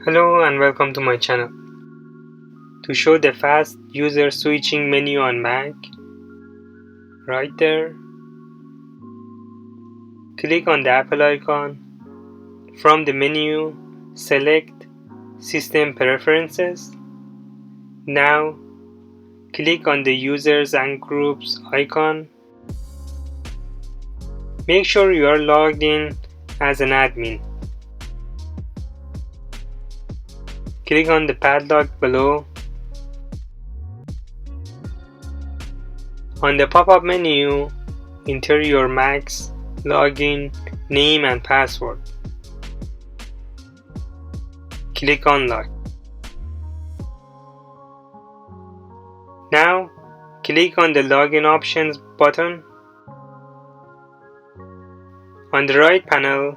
Hello and welcome to my channel. To show the fast user switching menu on Mac, right there, click on the Apple icon. From the menu, select System Preferences. Now, click on the Users and Groups icon. Make sure you are logged in as an admin. Click on the padlock below. On the pop-up menu, enter your Mac's login name and password. Click on Lock. Now, click on the Login Options button. On the right panel,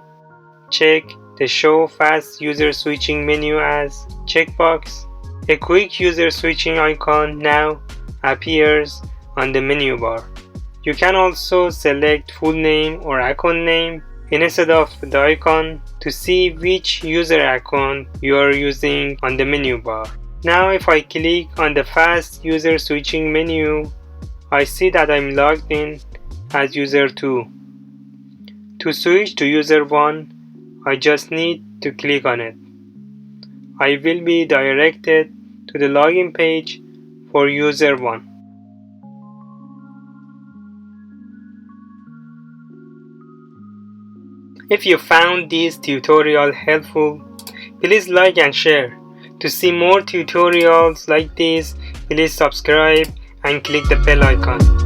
check the Show Fast User Switching menu as checkbox. A quick user switching icon now appears on the menu bar. You can also select full name or account name instead of the icon to see which user account you are using on the menu bar. Now if I click on the fast user switching menu, I see that I'm logged in as user 2. To switch to user 1, I just need to click on it. I will be directed to the login page for user 1. If you found this tutorial helpful, please like and share. To see more tutorials like this, please subscribe and click the bell icon.